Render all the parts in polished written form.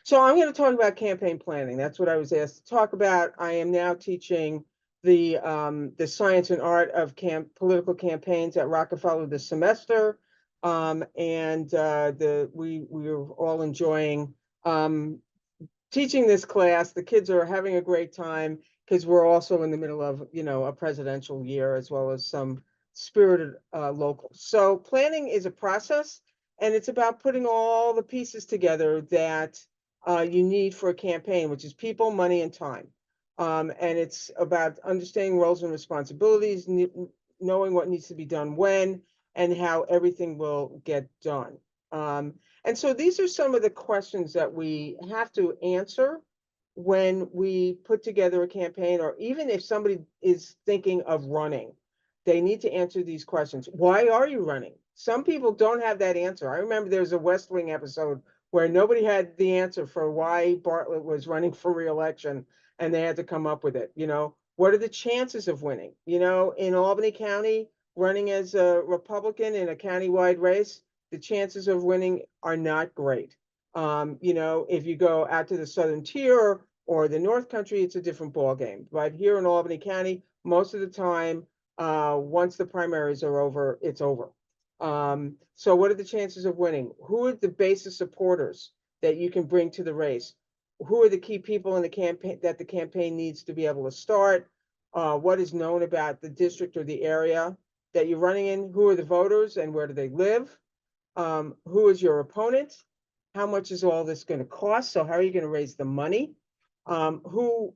So I'm going to talk about campaign planning. That's what I was asked to talk about. I am now teaching the science and art of political campaigns at Rockefeller this semester, and we are all enjoying um, teaching this class. The kids are having a great time because we're also in the middle of a presidential year as well as some spirited locals. So planning is a process, and it's about putting all the pieces together that you need for a campaign, which is people, money, and time. And it's about understanding roles and responsibilities, knowing what needs to be done when, and how everything will get done. Um, and so these are some of the questions that we have to answer when we put together a campaign, or even if somebody is thinking of running, they need to answer these questions. Why are you running? Some people don't have that answer. I remember there was a West Wing episode where nobody had the answer for why Bartlett was running for reelection, and they had to come up with it. What are the chances of winning? In Albany County, running as a Republican in a countywide race, the chances of winning are not great. If you go out to the southern tier or the North Country, it's a different ballgame. But here in Albany County, most of the time, once the primaries are over, it's over. So what are the chances of winning? Who are the base of supporters that you can bring to the race? Who are the key people in the campaign that the campaign needs to be able to start? What is known about the district or the area that you're running in? Who are the voters and where do they live? Who is your opponent? How much is all this going to cost? So how are you going to raise the money? Who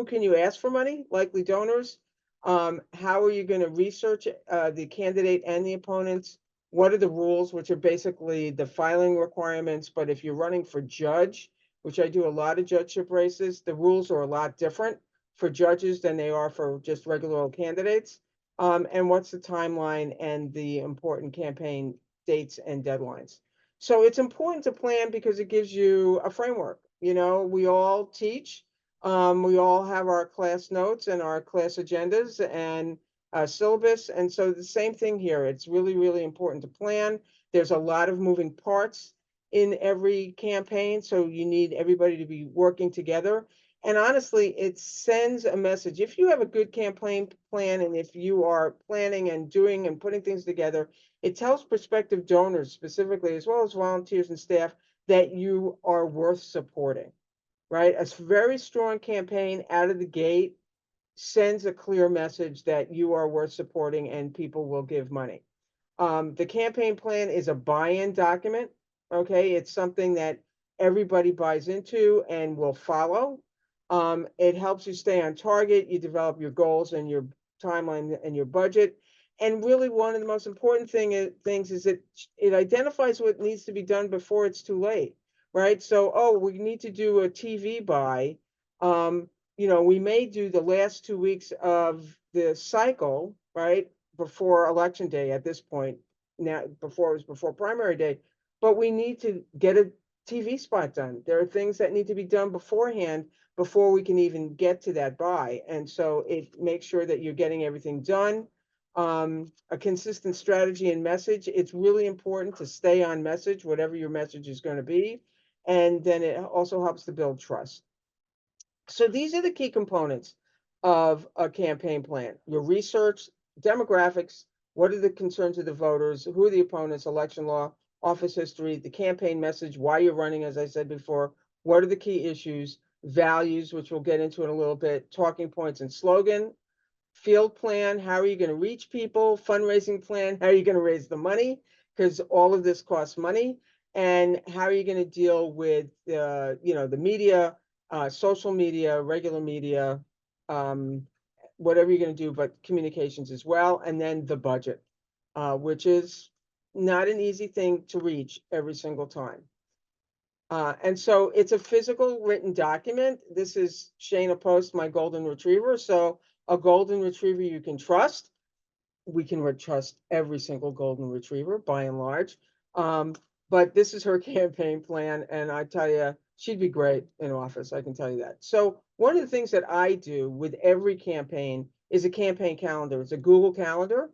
can you ask for money? Likely donors. How are you going to research the candidate and the opponents? What are the rules, which are basically the filing requirements? But if you're running for judge, which I do a lot of judgeship races, the rules are a lot different for judges than they are for just regular old candidates. And what's the timeline and the important campaign dates and deadlines? So it's important to plan because it gives you a framework. We all teach. We all have our class notes and our class agendas and syllabus. And so the same thing here. It's really, really important to plan. There's a lot of moving parts in every campaign. So you need everybody to be working together. And honestly, it sends a message. If you have a good campaign plan and if you are planning and doing and putting things together, it tells prospective donors specifically, as well as volunteers and staff, that you are worth supporting, right? A very strong campaign out of the gate sends a clear message that you are worth supporting and people will give money. The campaign plan is a buy-in document, okay? It's something that everybody buys into and will follow. It helps you stay on target. You develop your goals and your timeline and your budget. And really, one of the most important things is that it identifies what needs to be done before it's too late, right? So, we need to do a TV buy. We may do the last 2 weeks of the cycle, right, before election day at this point. Now, before it was before primary day, but we need to get a TV spot done. There are things that need to be done beforehand before we can even get to that buy. And so it makes sure that you're getting everything done. A consistent strategy and message. It's really important to stay on message, whatever your message is going to be. And then it also helps to build trust. So these are the key components of a campaign plan. Your research, demographics, what are the concerns of the voters, who are the opponents, election law, office history, the campaign message, why you're running, as I said before, what are the key issues, values, which we'll get into in a little bit, talking points and slogan, field plan, how are you going to reach people, fundraising plan, how are you going to raise the money, because all of this costs money, and how are you going to deal with the media, social media, regular media, whatever you're going to do, but communications as well, and then the budget, which is not an easy thing to reach every single time. And so it's a physical written document. This is Shayna Post, my golden retriever. So a golden retriever you can trust. We can trust every single golden retriever by and large. But this is her campaign plan. And I tell you, she'd be great in office. I can tell you that. So one of the things that I do with every campaign is a campaign calendar. It's a Google Calendar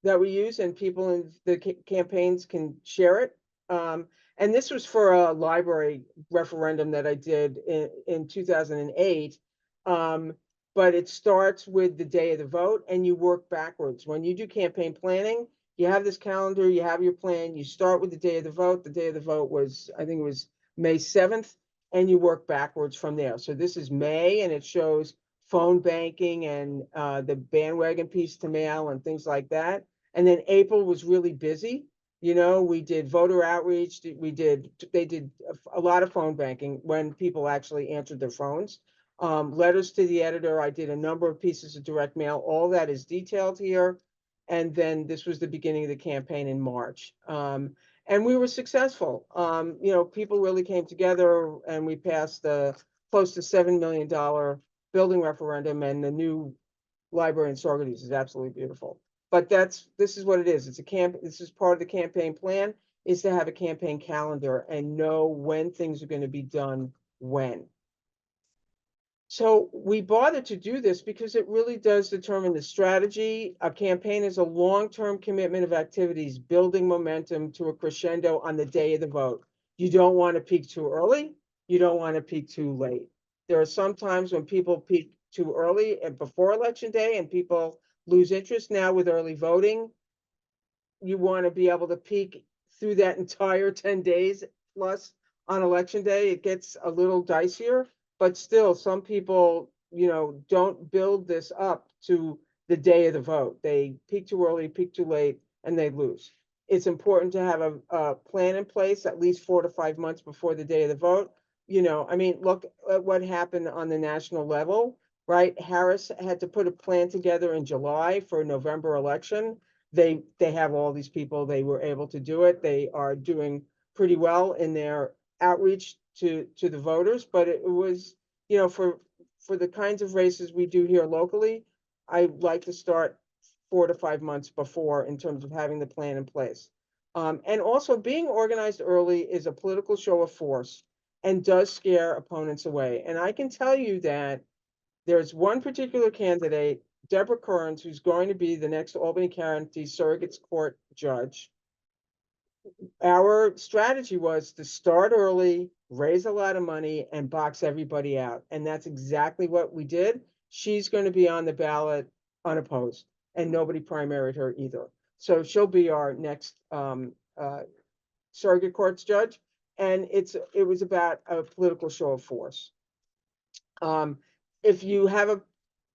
that we use, and people in the campaigns can share it. And this was for a library referendum that I did in 2008. But it starts with the day of the vote and you work backwards. When you do campaign planning, you have this calendar, you have your plan, you start with the day of the vote. The day of the vote was, I think it was May 7th, and you work backwards from there. So this is May, and it shows phone banking and the bandwagon piece to mail and things like that. And then April was really busy. You know, we did voter outreach. They did a lot of phone banking when people actually answered their phones. Letters to the editor. I did a number of pieces of direct mail. All that is detailed here. And then this was the beginning of the campaign in March. And we were successful. You know, people really came together and we passed the close to $7 million building referendum, and the new library in Saugerties is absolutely beautiful. But this is what it is. This is part of the campaign plan, is to have a campaign calendar and know when things are going to be done when. So we bothered to do this because it really does determine the strategy. A campaign is a long-term commitment of activities, building momentum to a crescendo on the day of the vote. You don't want to peak too early. You don't want to peak too late. There are some times when people peak too early and before election day and people lose interest. Now with early voting, you want to be able to peak through that entire 10 days plus on election day. It gets a little dicier, but still some people, you know, don't build this up to the day of the vote. They peak too early, peak too late, and they lose. It's important to have a plan in place at least 4 to 5 months before the day of the vote. You know, I mean, look at what happened on the national level, right? Harris had to put a plan together in July for a November election. They have all these people. They were able to do it. They are doing pretty well in their outreach to the voters. But it was, you know, for the kinds of races we do here locally, I like to start 4 to 5 months before in terms of having the plan in place. And also being organized early is a political show of force and does scare opponents away. And I can tell you that there's one particular candidate, Deborah Kearns, who's going to be the next Albany County Surrogates Court judge. Our strategy was to start early, raise a lot of money, and box everybody out. And that's exactly what we did. She's going to be on the ballot unopposed, and nobody primaried her either. So she'll be our next surrogate courts judge. And it was about a political show of force. If you have a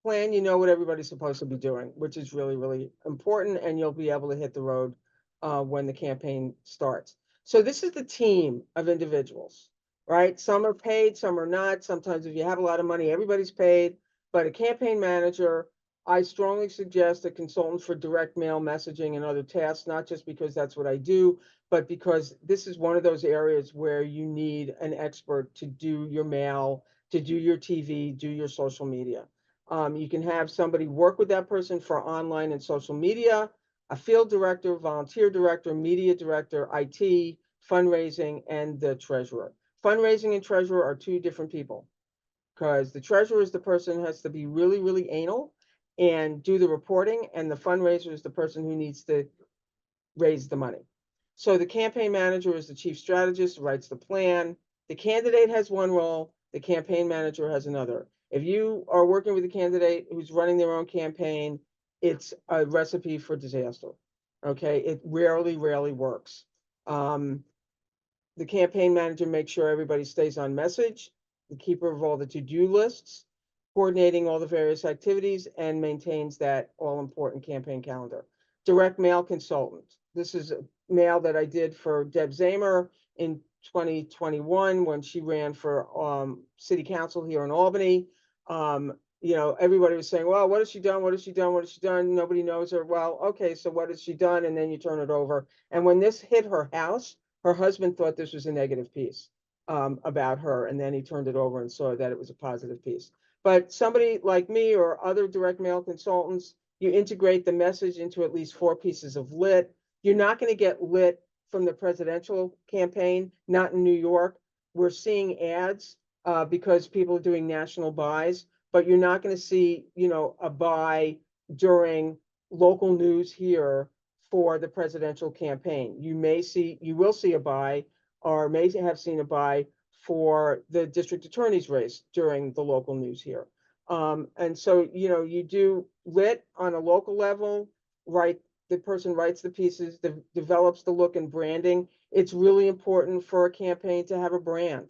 plan, you know what everybody's supposed to be doing, which is really, really important, and you'll be able to hit the road when the campaign starts. So this is the team of individuals, right? Some are paid, some are not. Sometimes if you have a lot of money, everybody's paid, but a campaign manager, I strongly suggest a consultant for direct mail messaging and other tasks, not just because that's what I do, but because this is one of those areas where you need an expert to do your mail, to do your TV, do your social media. You can have somebody work with that person for online and social media, a field director, volunteer director, media director, IT, fundraising, and the treasurer. Fundraising and treasurer are two different people, because the treasurer is the person who has to be really, really anal and do the reporting, and the fundraiser is the person who needs to raise the money. So the campaign manager is the chief strategist, writes the plan. The candidate has one role, the campaign manager has another. If you are working with a candidate who's running their own campaign, it's a recipe for disaster. Okay, it rarely works. The campaign manager makes sure everybody stays on message, the keeper of all the to-do lists, coordinating all the various activities, and maintains that all-important campaign calendar. Direct mail consultant. This is a mail that I did for Deb Zamer in 2021 when she ran for city council here in Albany. You know, everybody was saying, well, what has she done? What has she done? What has she done? Nobody knows her. Well, okay, so what has she done? And then you turn it over. And when this hit her house, her husband thought this was a negative piece about her. And then he turned it over and saw that it was a positive piece. But somebody like me or other direct mail consultants, you integrate the message into at least 4 pieces of lit. You're not going to get lit from the presidential campaign, not in New York. We're seeing ads because people are doing national buys, but you're not going to see, you know, a buy during local news here for the presidential campaign. You will see a buy or may have seen it by, for the district attorney's race during the local news here. And so, you do lit on a local level, right? The person writes the pieces, develops the look and branding. It's really important for a campaign to have a brand,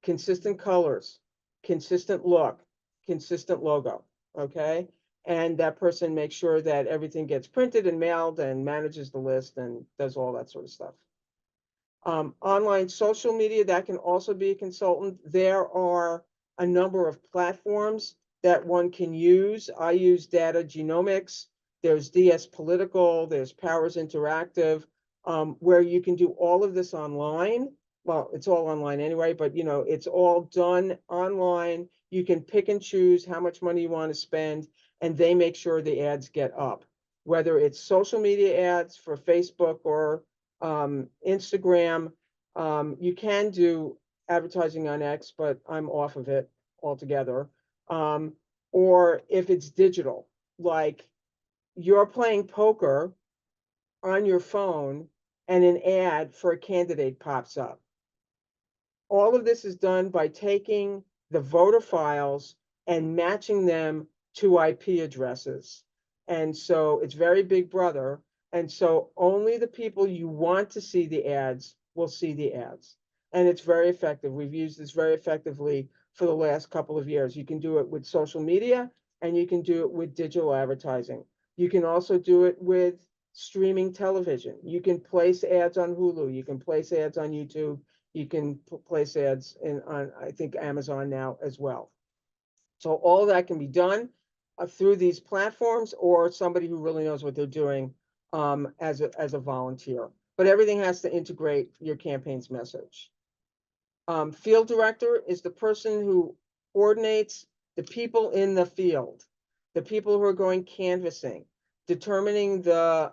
consistent colors, consistent look, consistent logo, okay? And that person makes sure that everything gets printed and mailed and manages the list and does all that sort of stuff. Online social media, that can also be a consultant. There are a number of platforms that one can use. I use Data Genomics. There's DS Political, there's Powers Interactive, where you can do all of this online. Well, it's all online anyway, but it's all done online. You can pick and choose how much money you want to spend, and they make sure the ads get up, whether it's social media ads for Facebook or Instagram. You can do advertising on X, but I'm off of it altogether. Or if it's digital, like you're playing poker on your phone and an ad for a candidate pops up. All of this is done by taking the voter files and matching them to IP addresses. And so it's very Big Brother. And so only the people you want to see the ads will see the ads. And it's very effective. We've used this very effectively for the last couple of years. You can do it with social media, and you can do it with digital advertising. You can also do it with streaming television. You can place ads on Hulu. You can place ads on YouTube. You can place ads on, I think, Amazon now as well. So all that can be done through these platforms, or somebody who really knows what they're doing as a volunteer. But everything has to integrate your campaign's message. Field director is the person who coordinates the people in the field, the people who are going canvassing, determining the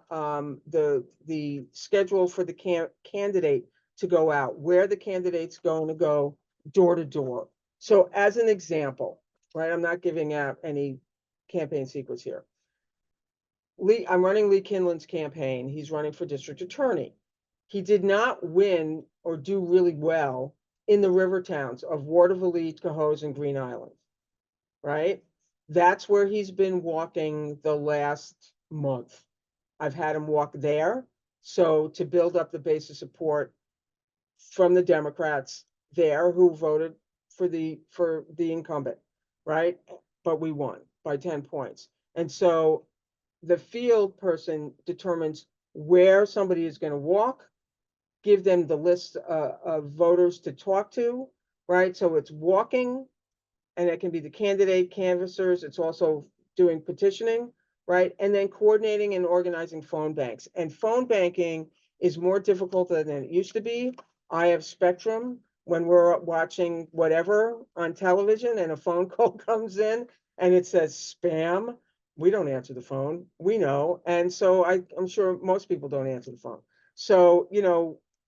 schedule for the candidate to go out, where the candidate's going to go door to door. So as an example, right, I'm not giving out any campaign secrets here. I'm running Lee Kinlan's campaign. He's running for district attorney. He did not win or do really well in the river towns of Waterville, Cohoes, and Green Island, right? That's where he's been walking the last month. I've had him walk there. So to build up the base of support from the Democrats there who voted for the incumbent, right? But we won by 10 points. And so the field person determines where somebody is going to walk, give them the list of voters to talk to, right? So it's walking, and it can be the candidate, canvassers. It's also doing petitioning, right? And then coordinating and organizing phone banks. And phone banking is more difficult than it used to be. I have Spectrum. When we're watching whatever on television and a phone call comes in and it says spam, we don't answer the phone. We know. And so I'm sure most people don't answer the phone. So,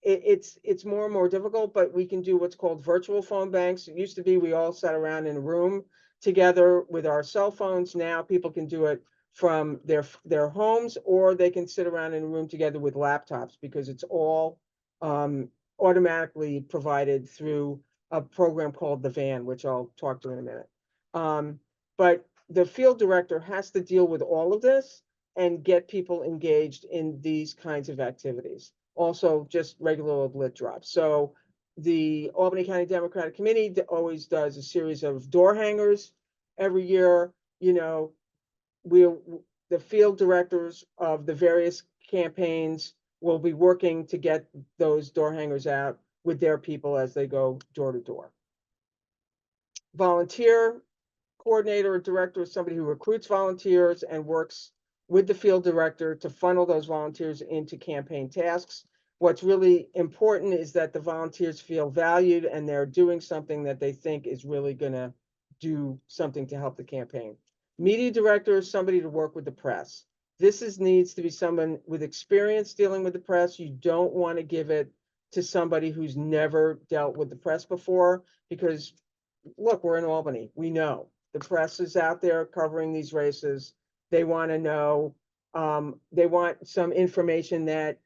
it's more and more difficult, but we can do what's called virtual phone banks. It used to be we all sat around in a room together with our cell phones. Now people can do it from their homes, or they can sit around in a room together with laptops, because it's all automatically provided through a program called the Van, which I'll talk to in a minute. But the field director has to deal with all of this and get people engaged in these kinds of activities. Also, just regular old lit drops. So the Albany County Democratic Committee always does a series of door hangers every year. The field directors of the various campaigns will be working to get those door hangers out with their people as they go door to door. Volunteer coordinator or director is somebody who recruits volunteers and works with the field director to funnel those volunteers into campaign tasks. What's really important is that the volunteers feel valued and they're doing something that they think is really going to do something to help the campaign. Media director is somebody to work with the press. This needs to be someone with experience dealing with the press. You don't want to give it to somebody who's never dealt with the press before, because look, we're in Albany. We know the press is out there covering these races. They want to know, they want some information that,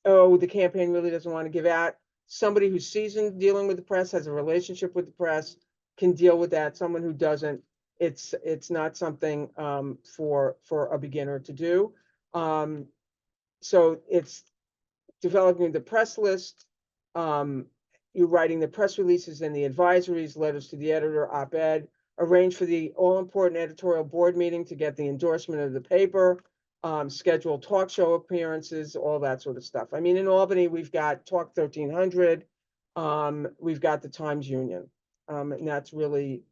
oh, the campaign really doesn't want to give out. somebody who's seasoned dealing with the press, has a relationship with the press, can deal with that. Someone who doesn't, it's not something for a beginner to do. So it's developing the press list, you're writing the press releases and the advisories, letters to the editor, op-ed, arrange for the all-important editorial board meeting to get the endorsement of the paper, schedule talk show appearances, all that sort of stuff. I mean, in Albany, we've got Talk 1300, we've got the Times Union, and that's really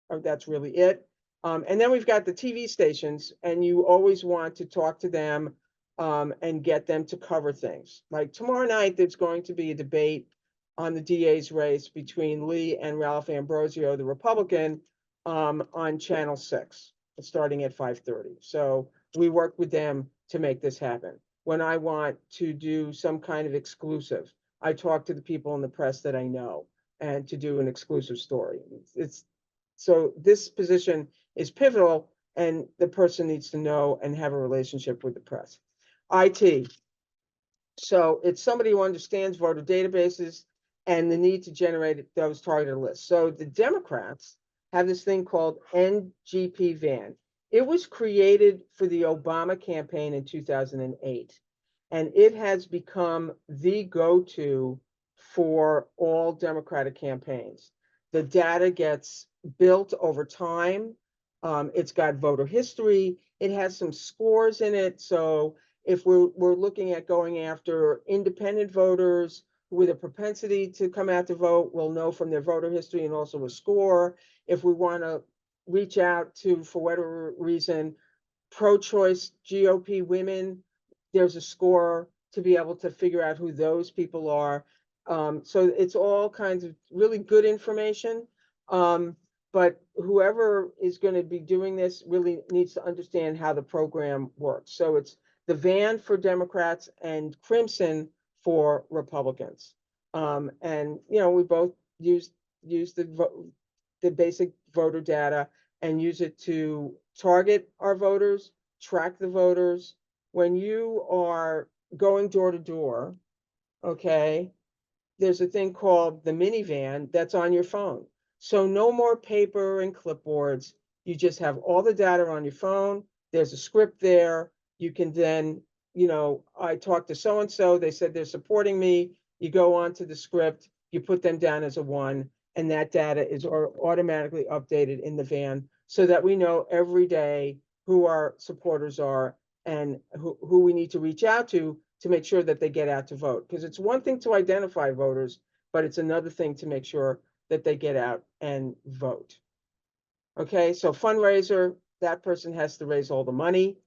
it. And then we've got the TV stations, and you always want to talk to them and get them to cover things. Like tomorrow night, there's going to be a debate on the DA's race between Lee and Ralph Ambrosio, the Republican, on Channel 6, starting at 5:30. So we work with them to make this happen. When I want to do some kind of exclusive, I talk to the people in the press that I know and to do an exclusive story. So this position is pivotal, and the person needs to know and have a relationship with the press. IT. So it's somebody who understands voter databases and the need to generate those targeted lists. So the Democrats have this thing called NGP Van. It was created for the Obama campaign in 2008, and it has become the go-to for all Democratic campaigns. The data gets built over time. It's got voter history. It has some scores in it. So if we're looking at going after independent voters with a propensity to come out to vote, we'll know from their voter history and also a score. If we want to reach out to, for whatever reason, pro-choice GOP women, there's a score to be able to figure out who those people are. So it's all kinds of really good information. But whoever is going to be doing this really needs to understand how the program works. So it's the Van for Democrats and Crimson for Republicans. And we both use the basic voter data and use it to target our voters, track the voters. When you are going door to door, okay, there's a thing called the minivan that's on your phone. So no more paper and clipboards. You just have all the data on your phone. There's a script there. You can then, I talked to so-and-so, they said they're supporting me. You go on to the script, you put them down as a 1, and that data is automatically updated in the van so that we know every day who our supporters are and who we need to reach out to make sure that they get out to vote. Because it's one thing to identify voters, but it's another thing to make sure that they get out and vote. Okay, so fundraiser, that person has to raise all the money.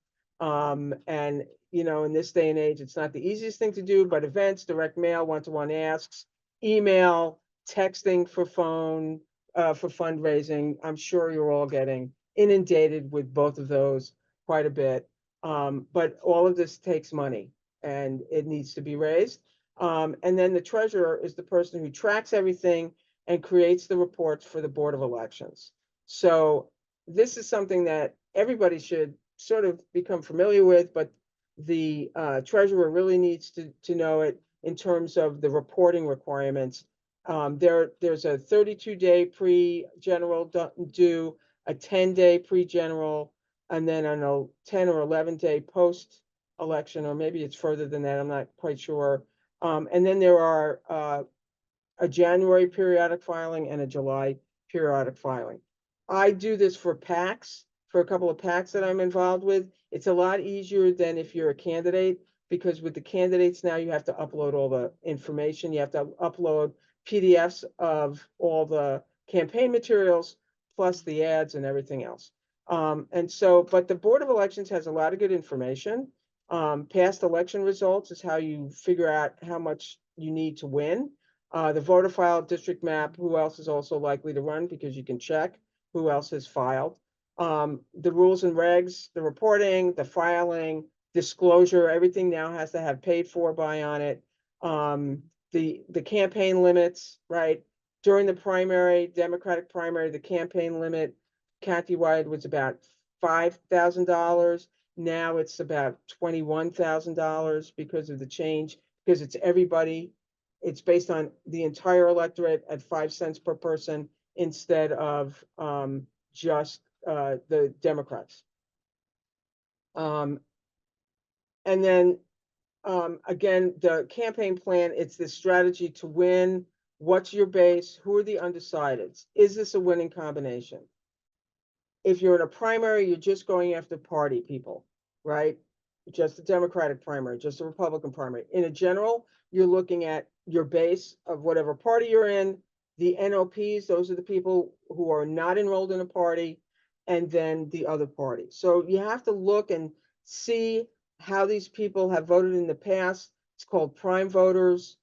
And, in this day and age, it's not the easiest thing to do, but events, direct mail, one-to-one asks, email, texting for phone, for fundraising. I'm sure you're all getting inundated with both of those quite a bit. But all of this takes money and it needs to be raised. And then the treasurer is the person who tracks everything and creates the reports for the Board of Elections. So this is something that everybody should sort of become familiar with, but the treasurer really needs to know it in terms of the reporting requirements. There's a 32-day pre-general due, a 10-day pre-general, and then a 10 or 11-day post-election, or maybe it's further than that, I'm not quite sure. And then there are a January periodic filing and a July periodic filing. I do this for PACs, for a couple of PACs that I'm involved with. It's a lot easier than if you're a candidate, because with the candidates now you have to upload all the information. You have to upload PDFs of all the campaign materials, plus the ads and everything else. But the Board of Elections has a lot of good information. Past election results is how you figure out how much you need to win. The voter file, district map, who else is also likely to run, because you can check who else has filed. The rules and regs, the reporting, the filing, disclosure, everything now has to have paid for by on it. The campaign limits, right? During the primary, Democratic primary, the campaign limit countywide was about $5,000. Now it's about $21,000 because of the change, because it's everybody it's based on the entire electorate at 5 cents per person instead of just the Democrats. And then again, the campaign plan, it's the strategy to win. What's your base? Who are the undecideds? Is this a winning combination? If you're in a primary, you're just going after party people, right? Just a Democratic primary, just a Republican primary. In a general, you're looking at your base of whatever party you're in. The NOPs, those are the people who are not enrolled in a party, and then the other party. So you have to look and see how these people have voted in the past. It's called prime voters.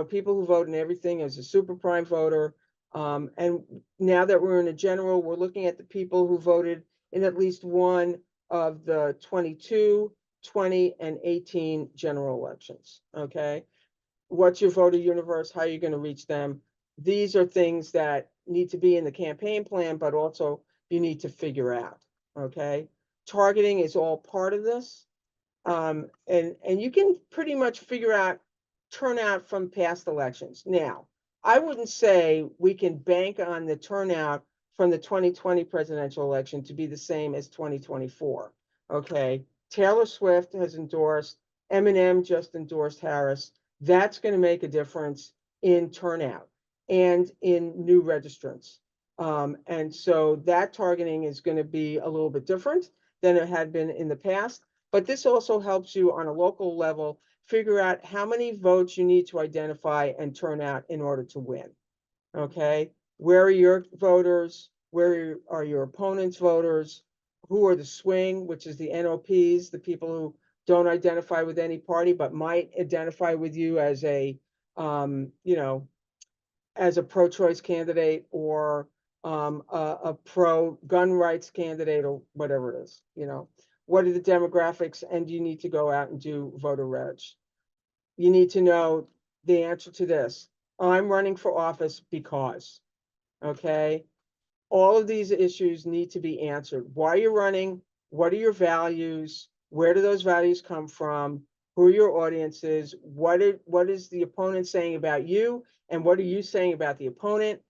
People who vote in everything as a super prime voter. And now that we're in a general, we're looking at the people who voted in at least one of the 22, 20, and 18 general elections. Okay. What's your voter universe? How are you going to reach them? These are things that need to be in the campaign plan, but also you need to figure out. Okay. Targeting is all part of this. And you can pretty much figure out turnout from past elections. Now, I wouldn't say we can bank on the turnout from the 2020 presidential election to be the same as 2024. Okay. Taylor Swift has endorsed, Eminem just endorsed Harris. That's going to make a difference in turnout and in new registrants. And so that targeting is going to be a little bit different than it had been in the past. But this also helps you on a local level figure out how many votes you need to identify and turn out in order to win. Okay. Where are your voters? Where are your opponents' voters? Who are the swing, which is the NOPs, the people who don't identify with any party, but might identify with you as a, as a pro-choice candidate or a pro-gun rights candidate or whatever it is. What are the demographics, and you need to go out and do voter reg. You need to know the answer to this. I'm running for office because, okay? All of these issues need to be answered. Why are you running? What are your values? Where do those values come from? Who are your audiences? What is the opponent saying about you? And what are you saying about the opponent?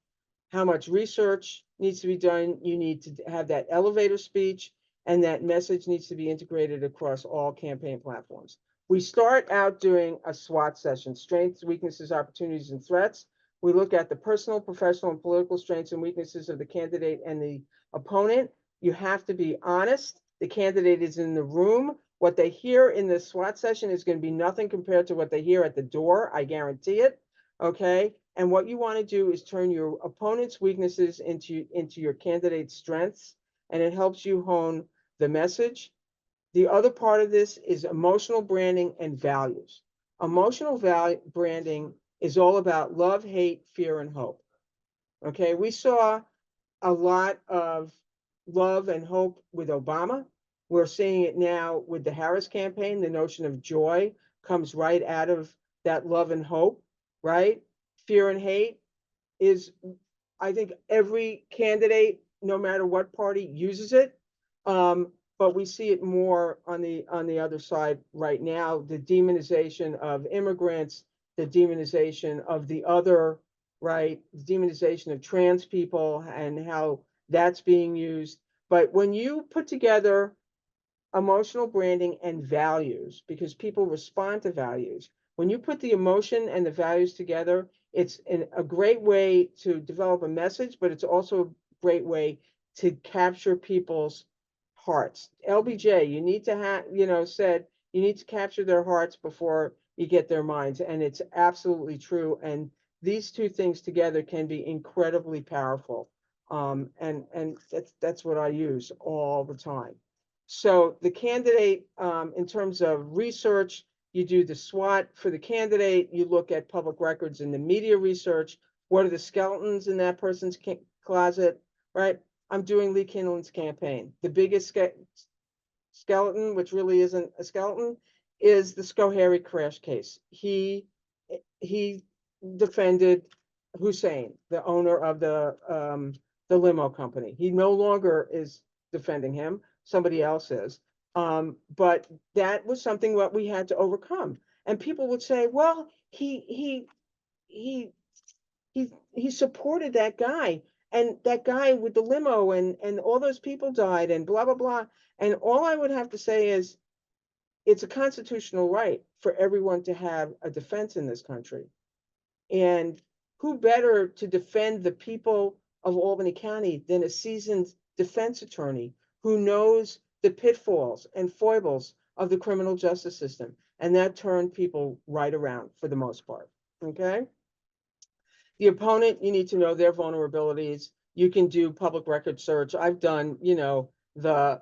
How much research needs to be done? You need to have that elevator speech, and that message needs to be integrated across all campaign platforms. We start out doing a SWOT session, strengths, weaknesses, opportunities, and threats. We look at the personal, professional, and political strengths and weaknesses of the candidate and the opponent. You have to be honest. The candidate is in the room. What they hear in the SWOT session is going to be nothing compared to what they hear at the door. I guarantee it. Okay. And what you want to do is turn your opponent's weaknesses into your candidate's strengths, and it helps you hone the message. The other part of this is emotional branding and values. Emotional branding is all about love, hate, fear, and hope. Okay, we saw a lot of love and hope with Obama. We're seeing it now with the Harris campaign. The notion of joy comes right out of that love and hope, right? Fear and hate is, I think every candidate, no matter what party, uses it. But we see it more on the other side right now, the demonization of immigrants, the demonization of the other, right? The demonization of trans people and how that's being used. But when you put together emotional branding and values, because people respond to values, when you put the emotion and the values together, it's a great way to develop a message, but it's also a great way to capture people's hearts. LBJ, you need to have, said you need to capture their hearts before you get their minds. And it's absolutely true. And these two things together can be incredibly powerful. And that's what I use all the time. So the candidate, in terms of research, you do the SWOT for the candidate, you look at public records and the media research. What are the skeletons in that person's closet, right? I'm doing Lee Kinlan's campaign. The biggest skeleton, which really isn't a skeleton, is the Schoharie crash case. He defended Hussein, the owner of the limo company. He no longer is defending him. Somebody else is. But that was something that we had to overcome. And people would say, well, he he he supported that guy, and that guy with the limo, and all those people died, and blah blah blah. And all I would have to say is, it's a constitutional right for everyone to have a defense in this country. And who better to defend the people of Albany County than a seasoned defense attorney who knows the pitfalls and foibles of the criminal justice system? And that turned people right around for the most part. Okay. The opponent, you need to know their vulnerabilities. You can do public record search. I've done, the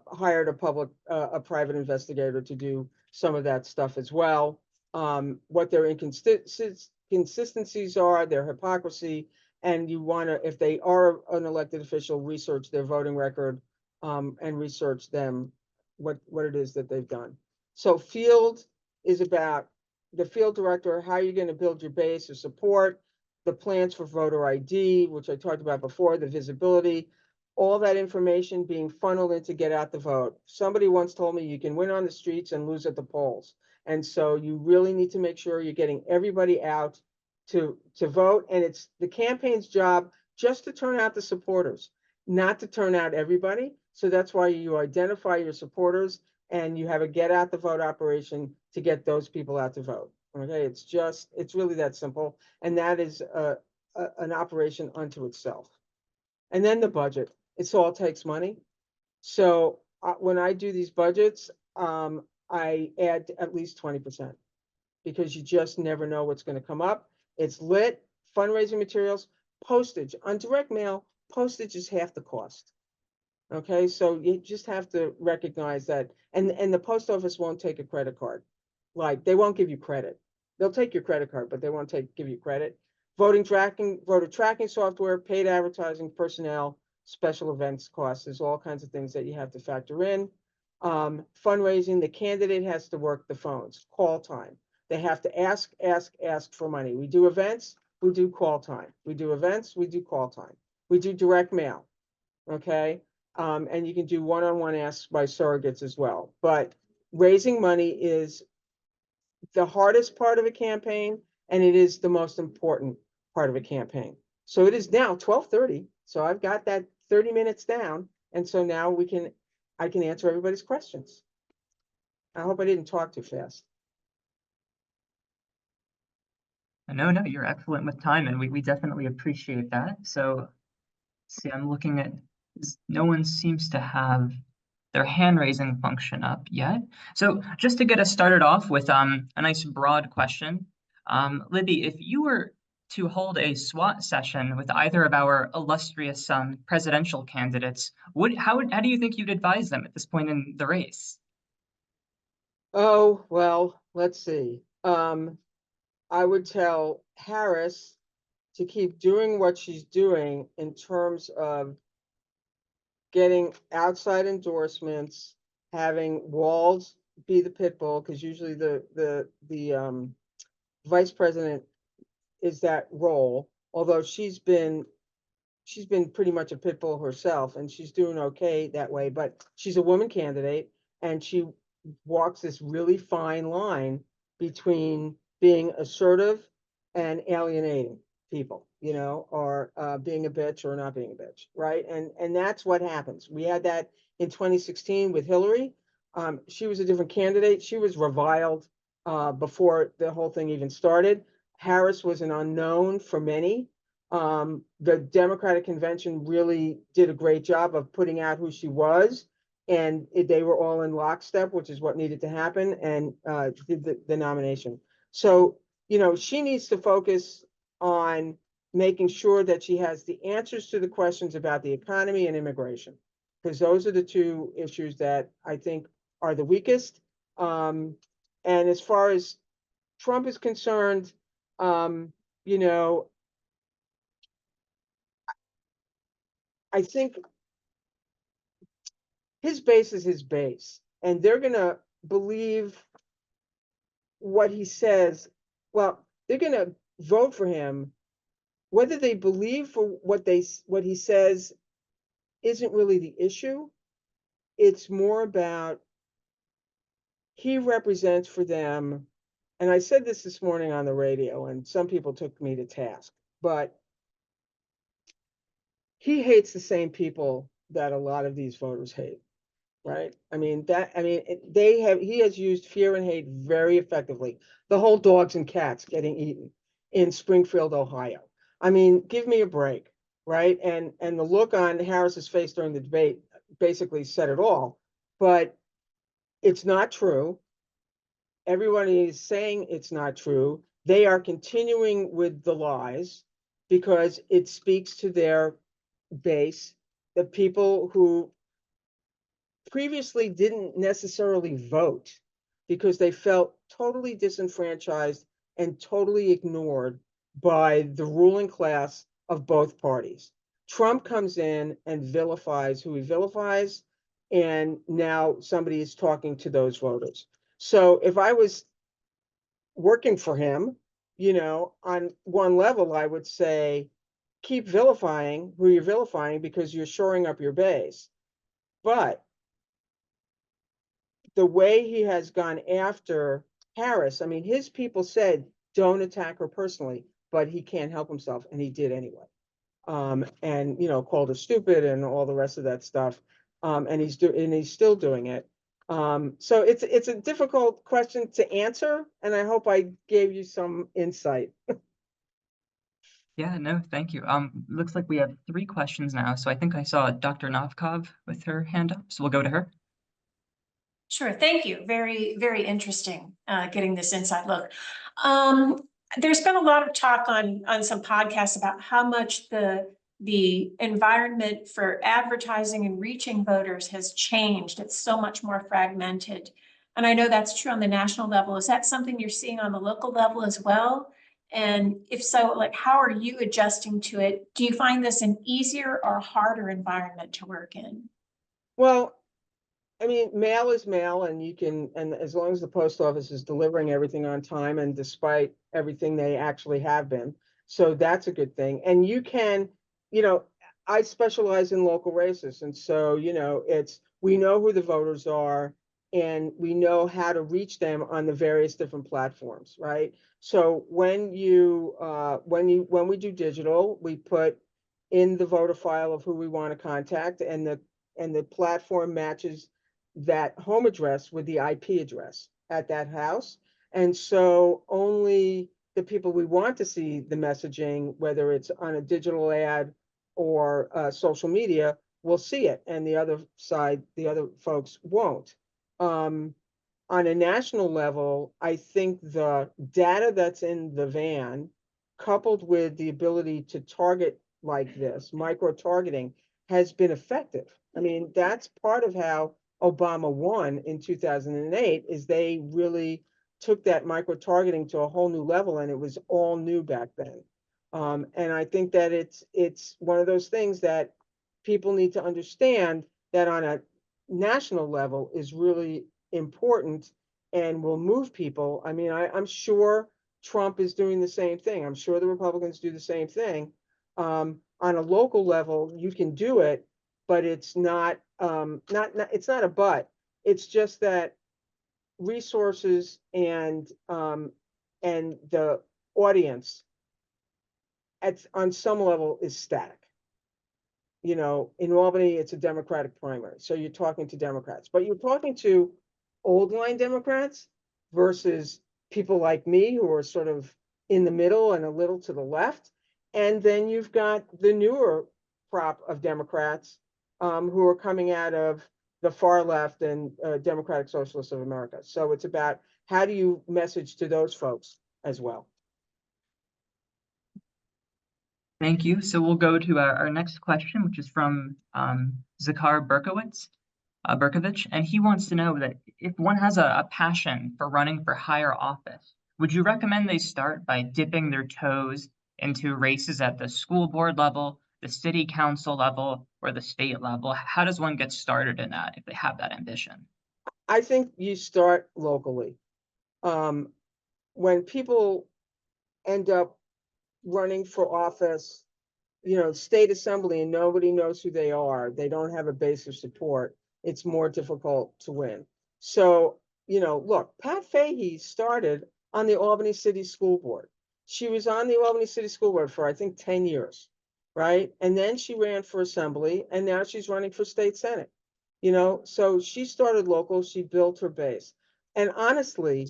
hired a private investigator to do some of that stuff as well. What their inconsistencies are, their hypocrisy, and you want to, if they are an elected official, research their voting record, and research them, what it is that they've done. So field is about the field director, how you're going to build your base of support, the plans for voter ID, which I talked about before, the visibility, all that information being funneled in to get out the vote. Somebody once told me you can win on the streets and lose at the polls. And so you really need to make sure you're getting everybody out to vote. And it's the campaign's job just to turn out the supporters, not to turn out everybody. So that's why you identify your supporters and you have a get out the vote operation to get those people out to vote. Okay, it's really that simple. And that is an operation unto itself. And then the budget, it all takes money. So when I do these budgets, I add at least 20% because you just never know what's going to come up. It's lit, fundraising materials, postage. On direct mail, postage is half the cost. Okay, so you just have to recognize that. And the post office won't take a credit card. Like, they won't give you credit. They'll take your credit card, but they won't give you credit. Voter tracking software, paid advertising, personnel, special events costs. There's all kinds of things that you have to factor in. Fundraising, the candidate has to work the phones, call time. They have to ask for money. We do events, we do call time. We do events, we do call time. We do direct mail, okay? And you can do one-on-one asks by surrogates as well. But raising money is the hardest part of a campaign, and it is the most important part of a campaign. So it is now 12:30. So I've got that 30 minutes down. And so now I can answer everybody's questions. I hope I didn't talk too fast. No, you're excellent with time, and we definitely appreciate that. So, see, I'm looking at, no one seems to have their hand raising function up yet. So just to get us started off with a nice broad question, Libby, if you were to hold a SWAT session with either of our illustrious presidential candidates, how do you think you'd advise them at this point in the race? Oh, well, let's see. I would tell Harris to keep doing what she's doing in terms of getting outside endorsements, having Walls be the pit bull, because usually the vice president is that role, although she's been pretty much a pit bull herself, and she's doing okay that way. But she's a woman candidate, and she walks this really fine line between being assertive and alienating people, or being a bitch or not being a bitch, right? And that's what happens. We had that in 2016 with Hillary. She was a different candidate. She was reviled before the whole thing even started. Harris was an unknown for many. The Democratic convention really did a great job of putting out who she was, and they were all in lockstep, which is what needed to happen, and did the nomination. So, she needs to focus on making sure that she has the answers to the questions about the economy and immigration, because those are the two issues that I think are the weakest. And as far as Trump is concerned, I think his base is his base, and they're going to believe what he says. Well, they're going to vote for him. Whether they believe for what he says isn't really the issue. It's more about he represents for them and I said this morning on the radio, and some people took me to task, but he hates the same people that a lot of these voters hate, right? He has used fear and hate very effectively. The whole dogs and cats getting eaten in Springfield, Ohio. I mean, give me a break, right? And the look on Harris's face during the debate basically said it all. But it's not true. Everybody is saying it's not true. They are continuing with the lies because it speaks to their base, the people who previously didn't necessarily vote because they felt totally disenfranchised and totally ignored by the ruling class of both parties. Trump comes in and vilifies who he vilifies, and now somebody is talking to those voters. So if I was working for him, on one level, I would say, keep vilifying who you're vilifying because you're shoring up your base. But the way he has gone after Harris, I mean, his people said, don't attack her personally, but he can't help himself, and he did anyway. And called her stupid and all the rest of that stuff. And he's still doing it. So it's a difficult question to answer, and I hope I gave you some insight. Yeah, no, thank you. Looks like we have 3 questions now. So I think I saw Dr. Novkov with her hand up. So we'll go to her. Sure, thank you. Very, very interesting getting this inside look. There's been a lot of talk on some podcasts about how much the environment for advertising and reaching voters has changed. It's so much more fragmented. And I know that's true on the national level. Is that something you're seeing on the local level as well? And if so, like, how are you adjusting to it? Do you find this an easier or harder environment to work in? Well, I mean, mail is mail, and and as long as the post office is delivering everything on time and despite everything they actually have been, so that's a good thing. And you know, I specialize in local races, and so, we know who the voters are, and we know how to reach them on the various different platforms, right? So when we do digital, we put in the voter file of who we want to contact, and the platform matches that home address with the IP address at that house. And so only the people we want to see the messaging, whether it's on a digital ad or social media, will see it. And the other folks won't. On a national level, I think the data that's in the van, coupled with the ability to target like this, micro targeting, has been effective. I mean, that's part of how Obama won in 2008, is they really took that micro targeting to a whole new level, and it was all new back then. And I think that it's one of those things that people need to understand, that on a national level is really important and will move people. I mean, I'm sure Trump is doing the same thing. I'm sure the Republicans do the same thing. On a local level, you can do it, but it's not it's not a but. It's just that resources and the audience on some level is static. In Albany, it's a Democratic primary, so you're talking to Democrats, but you're talking to old line Democrats versus people like me who are sort of in the middle and a little to the left. And then you've got the newer crop of Democrats who are coming out of the far left and Democratic Socialists of America. So it's about, how do you message to those folks as well? Thank you. So we'll go to our next question, which is from Zakar Berkovich, and he wants to know that if one has a passion for running for higher office, would you recommend they start by dipping their toes into races at the school board level, the city council level, or the state level? How does one get started in that if they have that ambition? I think you start locally. When people end up running for office, state assembly, and nobody knows who they are, they don't have a base of support, it's more difficult to win. So, look, Pat Fahey started on the Albany City School Board. She was on the Albany City School Board for, I think, 10 years, right? And then she ran for assembly, and now she's running for state senate. You know, so she started local, she built her base. And honestly,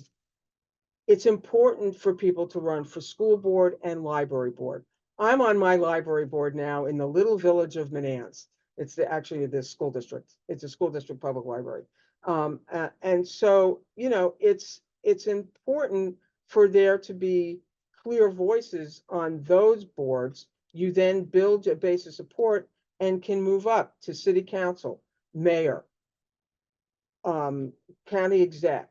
it's important for people to run for school board and library board. I'm on my library board now in the little village of Manans. It's actually this school district. It's a school district public library. And so, you know, it's important for there to be clear voices on those boards. You then build a base of support and can move up to city council, mayor, county exec,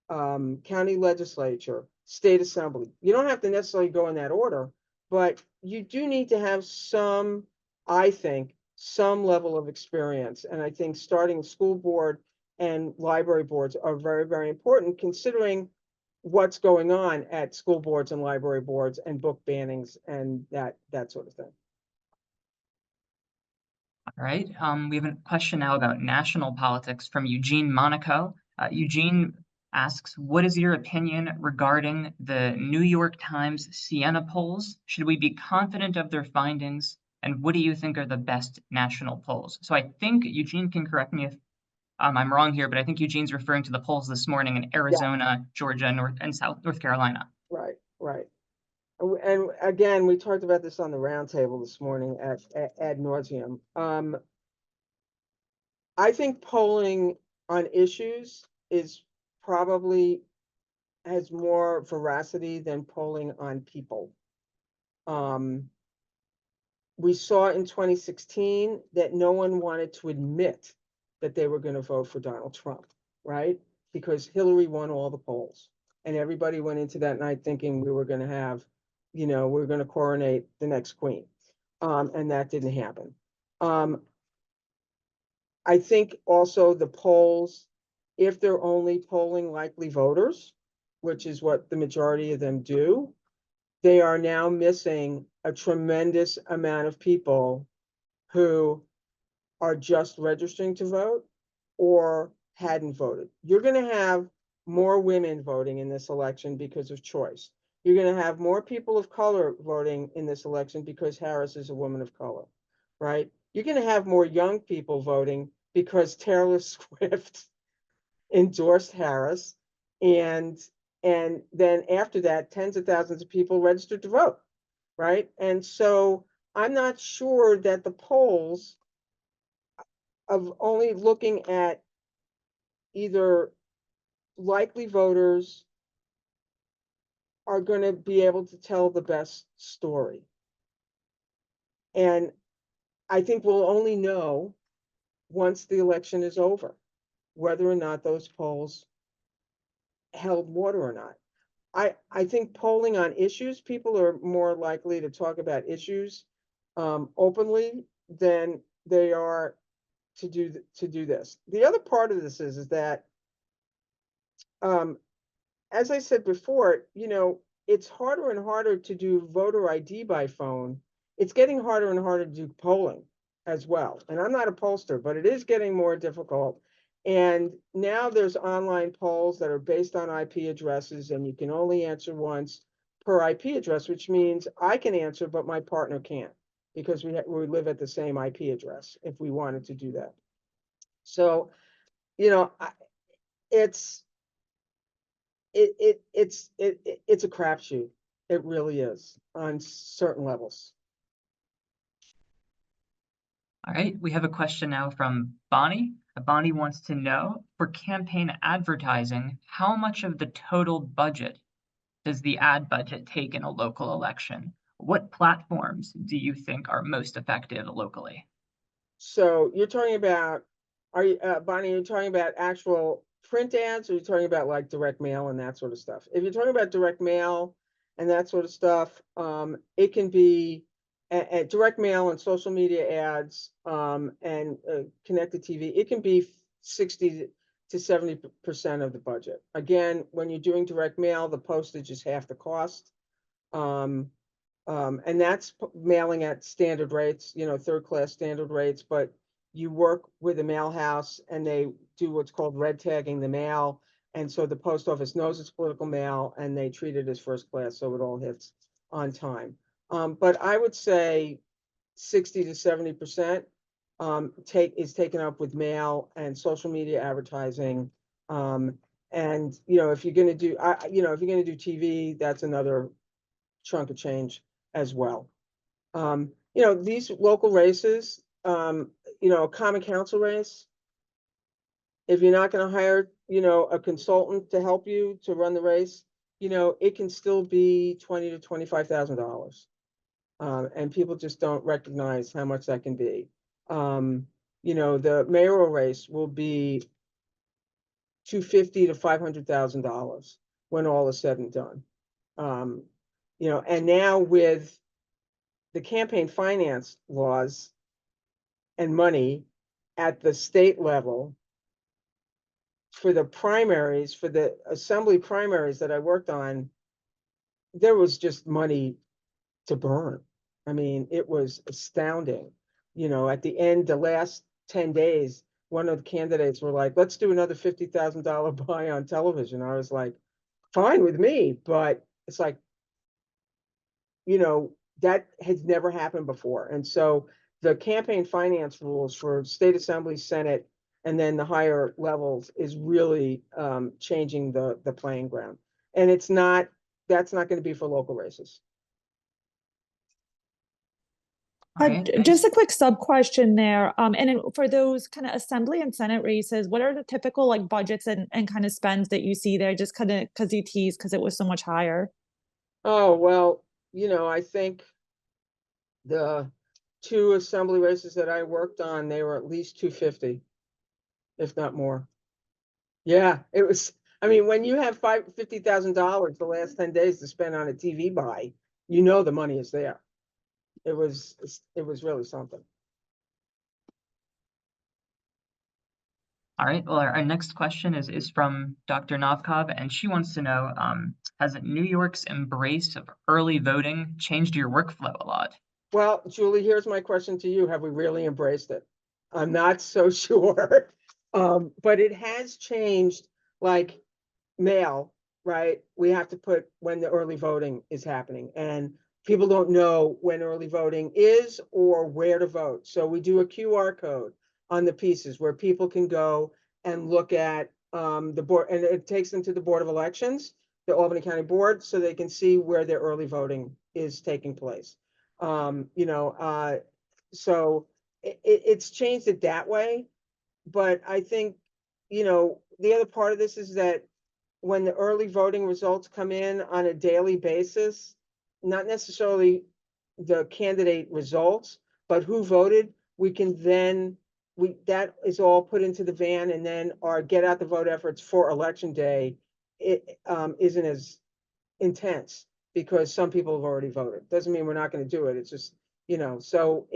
county legislature, state assembly. You don't have to necessarily go in that order, but you do need to have some, I think, some level of experience. And I think starting school board and library boards are very, very important, considering what's going on at school boards and library boards and book bannings and that sort of thing. All right. We have a question now about national politics from Eugene Monaco. Eugene asks, what is your opinion regarding the New York Times Siena polls? Should we be confident of their findings? And what do you think are the best national polls? So I think Eugene can correct me if I'm wrong here, but I think Eugene's referring to the polls this morning in Arizona, Georgia, and North Carolina. Right, right. And again, we talked about this on the roundtable this morning ad nauseum. I think polling on issues is probably has more veracity than polling on people. We saw in 2016 that no one wanted to admit that they were going to vote for Donald Trump, right? Because Hillary won all the polls, and everybody went into that night thinking we were going to have, you know, we we're going to coronate the next queen, and that didn't happen. I think also the polls, if they're only polling likely voters, which is what the majority of them do, they are now missing a tremendous amount of people who are just registering to vote or hadn't voted. You're going to have more women voting in this election because of choice. You're going to have more people of color voting in this election because Harris is a woman of color, right? You're going to have more young people voting because Taylor Swift endorsed Harris, and then after that, tens of thousands of people registered to vote, right? And so I'm not sure that the polls of only looking at either likely voters are going to be able to tell the best story. And I think we'll only know once the election is over whether or not those polls held water or not. I think polling on issues, people are more likely to talk about issues openly than they are to do this. The other part of this is that, as I said before, you know, it's harder and harder to do voter ID by phone. It's getting harder and harder to do polling as well. And I'm not a pollster, but it is getting more difficult. And now there's online polls that are based on IP addresses, and you can only answer once per IP address, which means I can answer, but my partner can't, because we live at the same IP address if we wanted to do that. So, you know, it's a crapshoot. It really is on certain levels. All right, we have a question now from Bonnie. Bonnie wants to know, for campaign advertising, how much of the total budget does the ad budget take in a local election? What platforms do you think are most effective locally? So you're talking about, are you, Bonnie, you're talking about actual print ads, or you're talking about like direct mail and that sort of stuff? If you're talking about direct mail and that sort of stuff, it can be direct mail and social media ads, and connected TV. It can be 60 to 70% of the budget. Again, when you're doing direct mail, the postage is half the cost. And that's mailing at standard rates, you know, third-class standard rates, but you work with a mail house and they do what's called red tagging the mail, And so the post office knows it's political mail and they treat it as first class, so it all hits on time. But I would say 60 to 70% is taken up with mail and social media advertising. And if you're going to do, if you're going to do TV, that's another chunk of change as well. These local races, a common council race, if you're not going to hire, a consultant to help you to run the race, it can still be $20,000 to $25,000. And people just don't recognize how much that can be. The mayoral race will be $250,000 to $500,000 when all is said and done. And now with the campaign finance laws and money at the state level for the primaries, for the assembly primaries that I worked on, there was just money to burn. I mean, it was astounding. At the end, the last 10 days, one of the candidates were like, let's do another $50,000 buy on television. I was like, fine with me, but it's like, that has never happened before. And so the campaign finance rules for state assembly, Senate, and then the higher levels is really changing the playing ground. And that's not going to be for local races. All right, Just a quick sub question there. And for those kind of assembly and Senate races, what are the typical like budgets and kind of spends that you see there? Just kind of because you teased because it was so much higher. Oh, well, I think the 2 assembly races that I worked on, they were at least 250, if not more. Yeah, it was. I mean, when you have $50,000 the last 10 days to spend on a TV buy, the money is there. It was really something. All right, well, our next question is from Dr. Novkov, and she wants to know, has New York's embrace of early voting changed your workflow a lot? Well, Julie, here's my question to you. Have we really embraced it? I'm not so sure. But it has changed, like mail, right? We have to put when the early voting is happening, and people don't know when early voting is or where to vote. So we do a QR code on the pieces where people can go and look at the board, and it takes them to the Board of Elections, the Albany County Board, so they can see where their early voting is taking place. So it's changed it that way. But I think, the other part of this is that when the early voting results come in on a daily basis, not necessarily the candidate results, but who voted, we can then, that is all put into the van, and then our get out the vote efforts for election day, it isn't as intense because some people have already voted. Doesn't mean we're not going to do it. It's just, so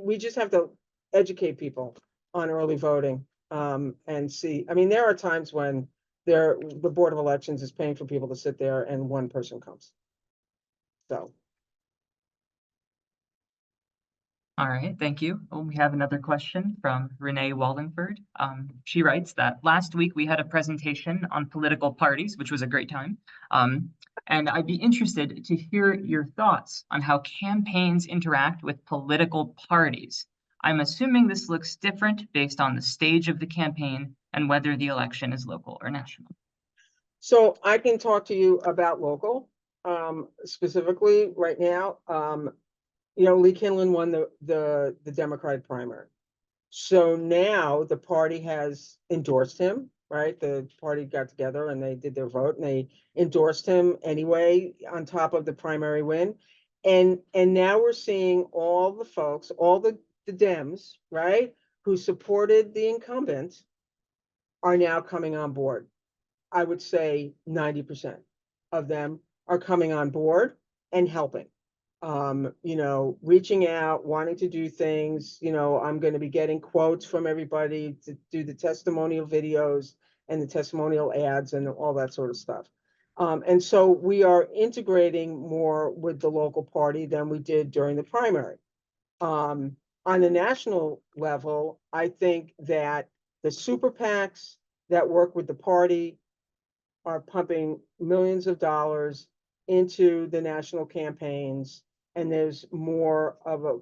we just have to educate people on early voting and see. I mean, there are times when the Board of Elections is paying for people to sit there and one person comes. So. All right, thank you. Well, we have another question from Renee Wallingford. She writes that last week we had a presentation on political parties, which was a great time. And I'd be interested to hear your thoughts on how campaigns interact with political parties. I'm assuming this looks different based on the stage of the campaign and whether the election is local or national. So I can talk to you about local, specifically right now. Lee Kinlan won the Democratic primary. So now the party has endorsed him, right? The party got together and they did their vote and they endorsed him anyway on top of the primary win. And now we're seeing all the folks, all the Dems, right, who supported the incumbent are now coming on board. I would say 90% of them are coming on board and helping. Reaching out, wanting to do things. I'm going to be getting quotes from everybody to do the testimonial videos and the testimonial ads and all that sort of stuff. And so we are integrating more with the local party than we did during the primary. On the national level, I think that the super PACs that work with the party are pumping millions of dollars into the national campaigns, and there's much more of a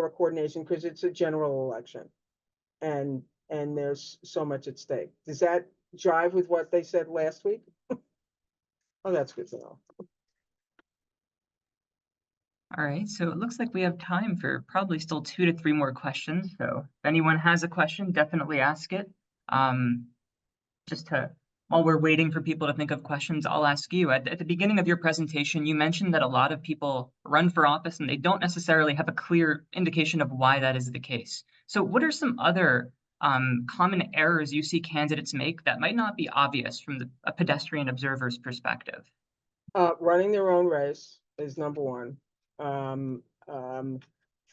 coordination because it's a general election, and there's so much at stake. Does that jive with what they said last week? Oh, that's good to know. All right, so it looks like we have time for probably still 2 to 3 more questions. So if anyone has a question, definitely ask it. While we're waiting for people to think of questions, I'll ask you. At the beginning of your presentation, you mentioned that a lot of people run for office and they don't necessarily have a clear indication of why that is the case. So what are some other common errors you see candidates make that might not be obvious from a pedestrian observer's perspective? Running their own race is number one.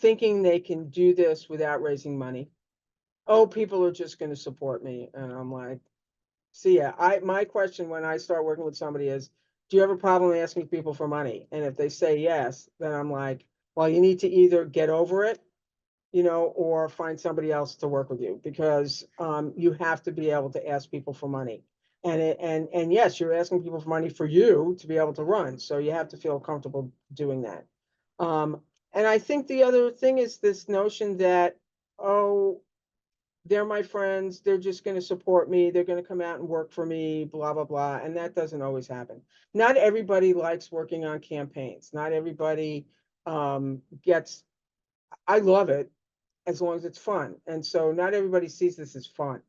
Thinking they can do this without raising money. Oh, people are just going to support me. And I'm like, see, yeah, my question when I start working with somebody is, do you have a problem asking people for money? And if they say yes, then I'm like, well, you need to either get over it, or find somebody else to work with you, because you have to be able to ask people for money. And yes, you're asking people for money for you to be able to run. So you have to feel comfortable doing that. And I think the other thing is this notion that, oh, they're my friends, they're just going to support me, they're going to come out and work for me, blah, blah, blah. And that doesn't always happen. Not everybody likes working on campaigns. Not everybody I love it as long as it's fun. And so not everybody sees this as fun.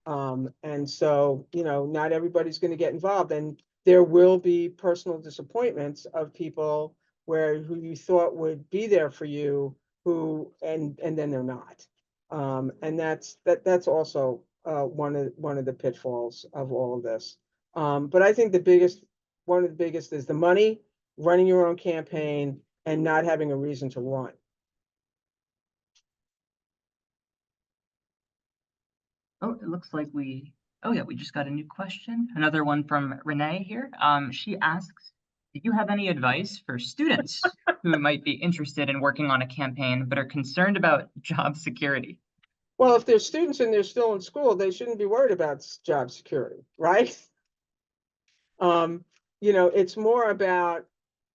And so, not everybody's going to get involved, and there will be personal disappointments of people who you thought would be there for you, and then they're not. And that's also one of the pitfalls of all of this. But I think one of the biggest is the money, running your own campaign, and not having a reason to run. Oh, it looks like we just got a new question. Another one from Renee here. She asks, do you have any advice for students who might be interested in working on a campaign but are concerned about job security? Well, if they're students and they're still in school, they shouldn't be worried about job security, right? It's more about,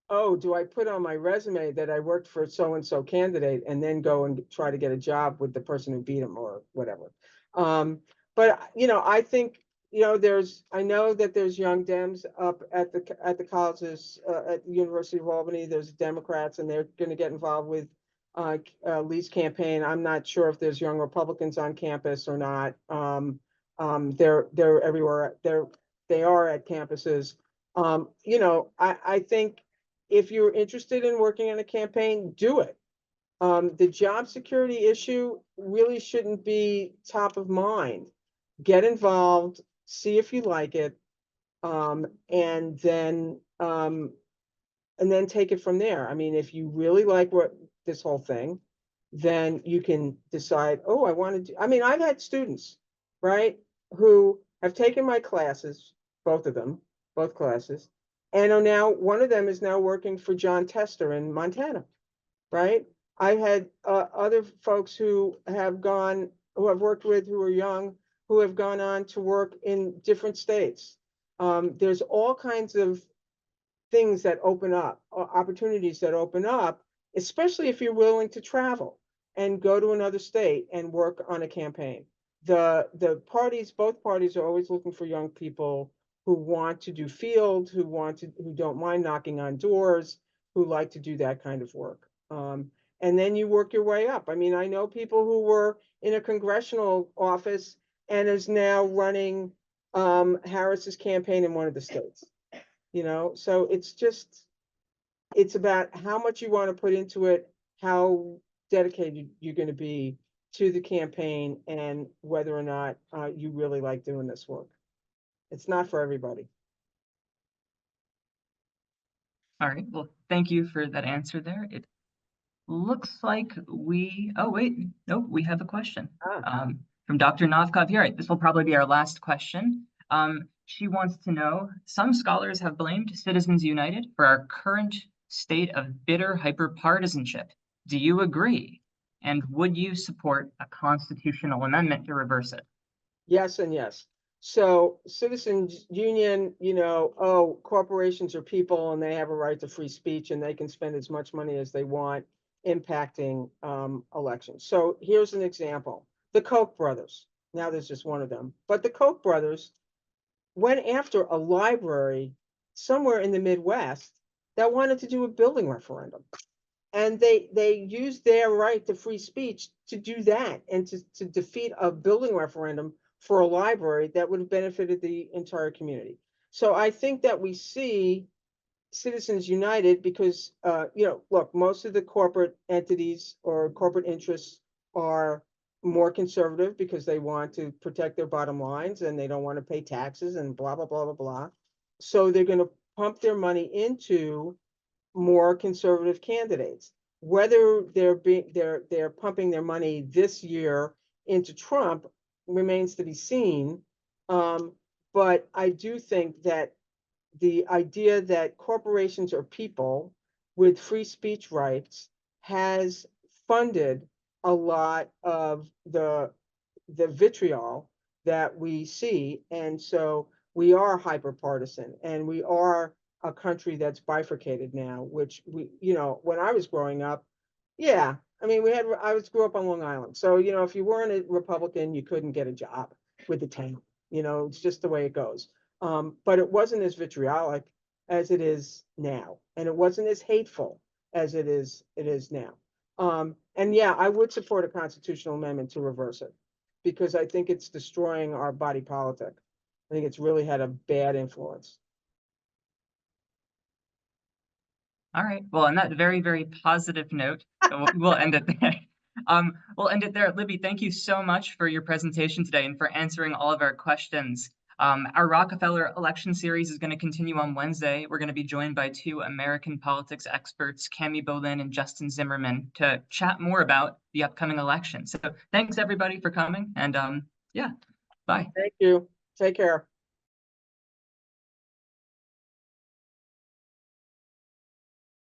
oh, do I put on my resume that I worked for so-and-so candidate and then go and try to get a job with the person who beat him or whatever. But I think, I know that there's young Dems up at the colleges, at the University of Albany. There's Democrats, and they're going to get involved with Lee's campaign. I'm not sure if there's young Republicans on campus or not. They're everywhere. They are at campuses. I think if you're interested in working on a campaign, do it. The job security issue really shouldn't be top of mind. Get involved, see if you like it, and then take it from there. I mean, if you really like this whole thing, then you can decide, oh, I want to do. I mean, I've had students, right, who have taken my classes, both classes, and now one of them is now working for John Tester in Montana, right? I've had other folks who I've worked with who are young, who have gone on to work in different states. There's all kinds of things that open up, opportunities that open up, especially if you're willing to travel and go to another state and work on a campaign. Both parties are always looking for young people who want to do field, who don't mind knocking on doors, who like to do that kind of work. And then you work your way up. I mean, I know people who were in a congressional office and is now running Harris's campaign in one of the states. So it's about how much you want to put into it, how dedicated you're going to be to the campaign, and whether or not you really like doing this work. It's not for everybody. All right, well, thank you for that answer there. It looks like we have a question from Dr. Novkov here. This will probably be our last question. She wants to know, some scholars have blamed Citizens United for our current state of bitter hyperpartisanship. Do you agree? And would you support a constitutional amendment to reverse it? Yes and yes. So citizens union, oh, corporations are people and they have a right to free speech and they can spend as much money as they want impacting elections. So here's an example. The Koch brothers. Now there's just one of them. But the Koch brothers went after a library somewhere in the Midwest that wanted to do a building referendum. And they used their right to free speech to do that and to defeat a building referendum for a library that would have benefited the entire community. So I think that we see Citizens United because, look, most of the corporate entities or corporate interests are more conservative because they want to protect their bottom lines and they don't want to pay taxes and blah, blah, blah, blah, blah. So they're going to pump their money into more conservative candidates. Whether they're pumping their money this year into Trump remains to be seen. But I do think that the idea that corporations are people with free speech rights has funded a lot of the vitriol that we see. And so we are hyper partisan and we are a country that's bifurcated now, which when I was growing up, yeah, I mean, I grew up on Long Island. So, if you weren't a Republican, you couldn't get a job with the town, it's just the way it goes. But it wasn't as vitriolic as it is now. And it wasn't as hateful as it is now. And yeah, I would support a constitutional amendment to reverse it because I think it's destroying our body politic. I think it's really had a bad influence. All right. Well, on that very, very positive note, we'll end it there. We'll end it there. Libby, thank you so much for your presentation today and for answering all of our questions. Our Rockefeller election series is going to continue on Wednesday. We're going to be joined by 2 American politics experts, Cami Bolin and Justin Zimmerman, to chat more about the upcoming election. So thanks everybody for coming. And yeah, bye. Thank you. Take care.